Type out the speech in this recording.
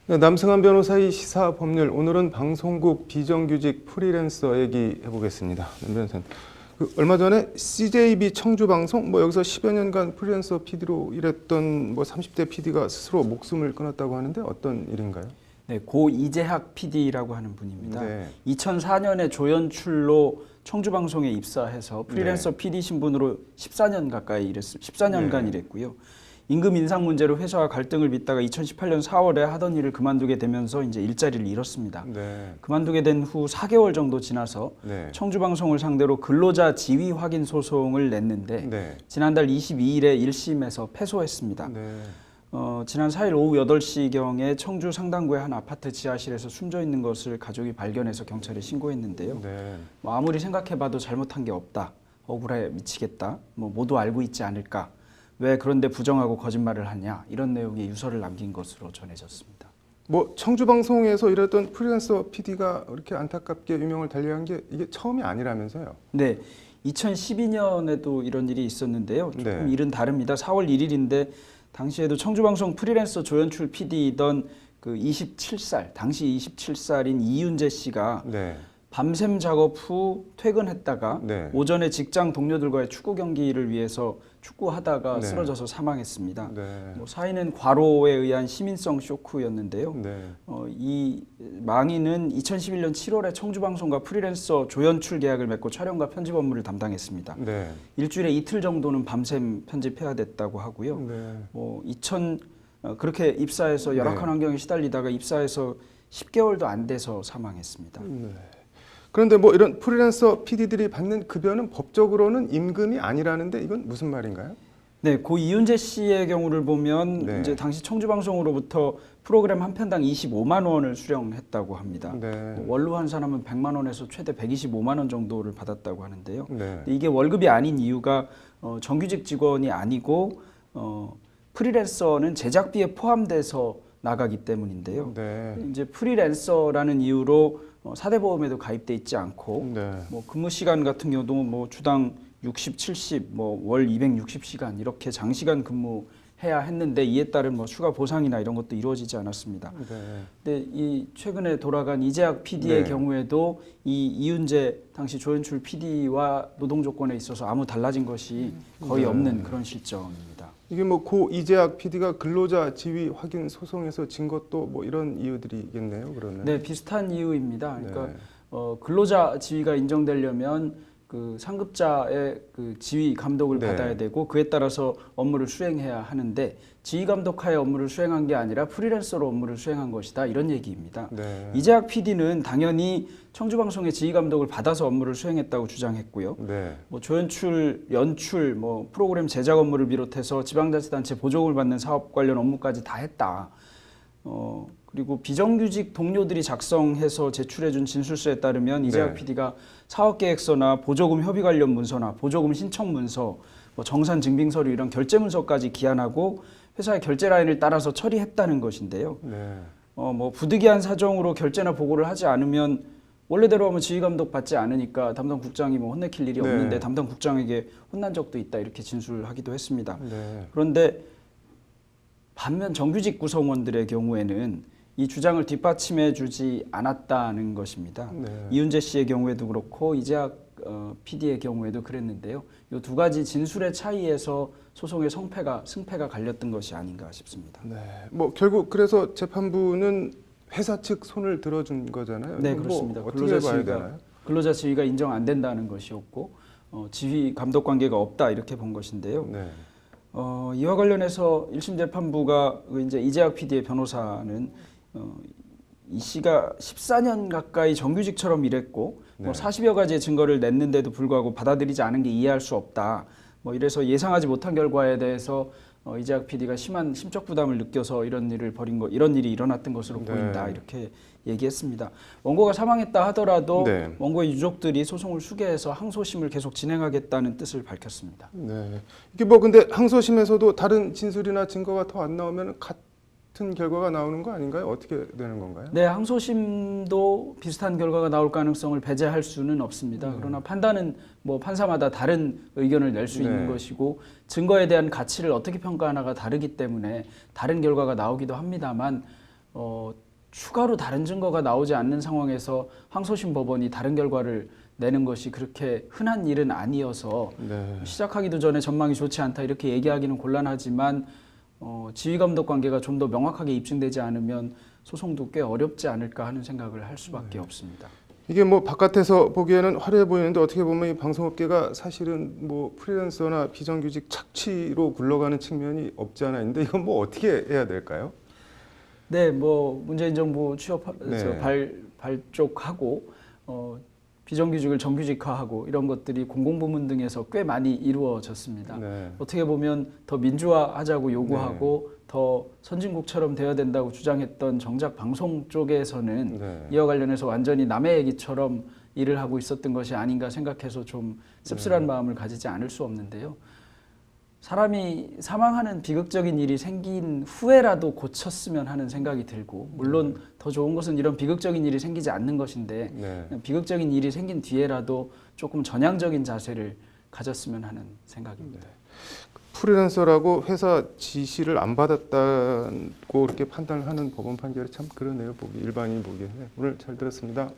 네, 남승환 변호사의 시사법률, 오늘은 방송국 비정규직 프리랜서 얘기해 보겠습니다. 남 변호사님, 얼마 전에 CJB 청주방송 여기서 10여 년간 프리랜서 PD로 일했던 30대 PD가 스스로 목숨을 끊었다고 하는데 어떤 일인가요? 네, 고 이재학 PD라고 하는 분입니다. 네. 2004년에 조연출로 청주방송에 입사해서 프리랜서 PD 신분으로 14년 가까이 14년간 일했고요. 임금 인상 문제로 회사와 갈등을 빚다가 2018년 4월에 하던 일을 그만두게 되면서 이제 일자리를 잃었습니다. 네. 그만두게 된 후 4개월 정도 지나서 청주방송을 상대로 근로자 지위 확인 소송을 냈는데 지난달 22일에 1심에서 패소했습니다. 지난 4일 오후 8시경에 청주 상당구의 한 아파트 지하실에서 숨져 있는 것을 가족이 발견해서 경찰에 신고했는데요. 아무리 생각해봐도 잘못한 게 없다. 억울해 미치겠다. 모두 알고 있지 않을까. 왜 그런데 부정하고 거짓말을 하냐. 이런 내용의 유서를 남긴 것으로 전해졌습니다. 청주방송에서 일했던 프리랜서 PD가 이렇게 안타깝게 유명을 달리한 게 이게 처음이 아니라면서요? 네. 2012년에도 이런 일이 있었는데요. 조금 일은 다릅니다. 4월 1일인데 당시에도 청주방송 프리랜서 조연출 PD이던 그 27살, 당시 27살인 이윤재 씨가 밤샘 작업 후 퇴근했다가 오전에 직장 동료들과의 축구 경기를 위해서 축구하다가 쓰러져서 사망했습니다. 사인은 과로에 의한 시민성 쇼크였는데요. 이 망인은 2011년 7월에 청주방송과 프리랜서 조연출 계약을 맺고 촬영과 편집 업무를 담당했습니다. 일주일에 이틀 정도는 밤샘 편집해야 됐다고 하고요. 그렇게 입사해서 열악한 환경에 시달리다가 입사해서 10개월도 안 돼서 사망했습니다. 그런데 이런 프리랜서 PD들이 받는 급여는 법적으로는 임금이 아니라는데 이건 무슨 말인가요? 네, 고 이윤재 씨의 경우를 보면 이제 당시 청주방송으로부터 프로그램 한 편당 25만 원을 수령했다고 합니다. 원로 한 사람은 100만 원에서 최대 125만 원 정도를 받았다고 하는데요. 이게 월급이 아닌 이유가 정규직 직원이 아니고 프리랜서는 제작비에 포함돼서 나가기 때문인데요. 이제 프리랜서라는 이유로 사대보험에도 가입돼 있지 않고 근무 시간 같은 경우도 주당 60, 70, 월 260시간 이렇게 장시간 근무해야 했는데 이에 따른 추가 보상이나 이런 것도 이루어지지 않았습니다. 근데 이 최근에 돌아간 이재학 PD의 경우에도 이 이윤재 당시 조연출 PD와 노동 조건에 있어서 아무 달라진 것이 거의 없는 그런 실정입니다. 이게 고 이재학 PD가 근로자 지위 확인 소송에서 진 것도 이런 이유들이겠네요, 그러면. 네, 비슷한 이유입니다. 그러니까 근로자 지위가 인정되려면 그 상급자의 그 지위 감독을 받아야 되고 그에 따라서 업무를 수행해야 하는데 지휘 감독하에 업무를 수행한 게 아니라 프리랜서로 업무를 수행한 것이다 이런 얘기입니다. 이재학 PD는 당연히 청주방송의 지휘 감독을 받아서 업무를 수행했다고 주장했고요. 조연출, 연출, 프로그램 제작 업무를 비롯해서 지방자치단체 보조금을 받는 사업 관련 업무까지 다 했다. 그리고 비정규직 동료들이 작성해서 제출해준 진술서에 따르면 이재학 PD가 사업계획서나 보조금 협의 관련 문서나 보조금 신청 문서, 정산 증빙 서류 이런 결제 문서까지 기한하고 회사의 결제 라인을 따라서 처리했다는 것인데요. 부득이한 사정으로 결제나 보고를 하지 않으면 원래대로 하면 지휘 감독 받지 않으니까 담당 국장이 혼내킬 일이 없는데 담당 국장에게 혼난 적도 있다 이렇게 진술하기도 했습니다. 그런데 반면 정규직 구성원들의 경우에는 이 주장을 뒷받침해 주지 않았다는 것입니다. 이윤재 씨의 경우에도 그렇고 이재학 PD의 경우에도 그랬는데요. 이 두 가지 진술의 차이에서 소송의 승패가 갈렸던 것이 아닌가 싶습니다. 결국 그래서 재판부는 회사 측 손을 들어준 거잖아요. 네, 그렇습니다. 어떻게 봐야 되나요? 근로자 지위가 인정 안 된다는 것이었고 지휘 감독 관계가 없다 이렇게 본 것인데요. 이와 관련해서 1심 재판부가 이제 이재학 PD의 변호사는 이 씨가 14년 가까이 정규직처럼 일했고 40여 가지의 증거를 냈는데도 불구하고 받아들이지 않은 게 이해할 수 없다. 이래서 예상하지 못한 결과에 대해서 이재학 PD가 심한 심적 부담을 느껴서 이런 일이 일어났던 것으로 보인다 이렇게 얘기했습니다. 원고가 사망했다 하더라도 원고의 유족들이 소송을 수개해서 항소심을 계속 진행하겠다는 뜻을 밝혔습니다. 이게 근데 항소심에서도 다른 진술이나 증거가 더 안 나오면 같은 결과가 나오는 거 아닌가요? 어떻게 되는 건가요? 네, 항소심도 비슷한 결과가 나올 가능성을 배제할 수는 없습니다. 그러나 판단은 판사마다 다른 의견을 낼 수 있는 것이고 증거에 대한 가치를 어떻게 평가하나가 다르기 때문에 다른 결과가 나오기도 합니다만 추가로 다른 증거가 나오지 않는 상황에서 항소심 법원이 다른 결과를 내는 것이 그렇게 흔한 일은 아니어서 네. 시작하기도 전에 전망이 좋지 않다 이렇게 얘기하기는 곤란하지만 지휘감독 관계가 좀 더 명확하게 입증되지 않으면 소송도 꽤 어렵지 않을까 하는 생각을 할 수밖에 없습니다. 이게 뭐 바깥에서 보기에는 화려해 보이는데 어떻게 보면 이 방송업계가 사실은 뭐 프리랜서나 비정규직 착취로 굴러가는 측면이 없지 않아 있는데 이건 뭐 어떻게 해야 될까요? 네, 뭐 문재인 정부 취업해서 네. 발족하고 비정규직을 정규직화하고 이런 것들이 공공부문 등에서 꽤 많이 이루어졌습니다. 네. 어떻게 보면 더 민주화하자고 요구하고 더 선진국처럼 되어야 된다고 주장했던 정작 방송 쪽에서는 네. 이와 관련해서 완전히 남의 얘기처럼 일을 하고 있었던 것이 아닌가 생각해서 좀 씁쓸한 마음을 가지지 않을 수 없는데요. 사람이 사망하는 비극적인 일이 생긴 후에라도 고쳤으면 하는 생각이 들고 물론 더 좋은 것은 이런 비극적인 일이 생기지 않는 것인데 네. 비극적인 일이 생긴 뒤에라도 조금 전향적인 자세를 가졌으면 하는 생각입니다. 프리랜서라고 회사 지시를 안 받았다고 이렇게 판단을 하는 법원 판결이 참 그러네요. 보기 일반인 보기에. 네, 오늘 잘 들었습니다.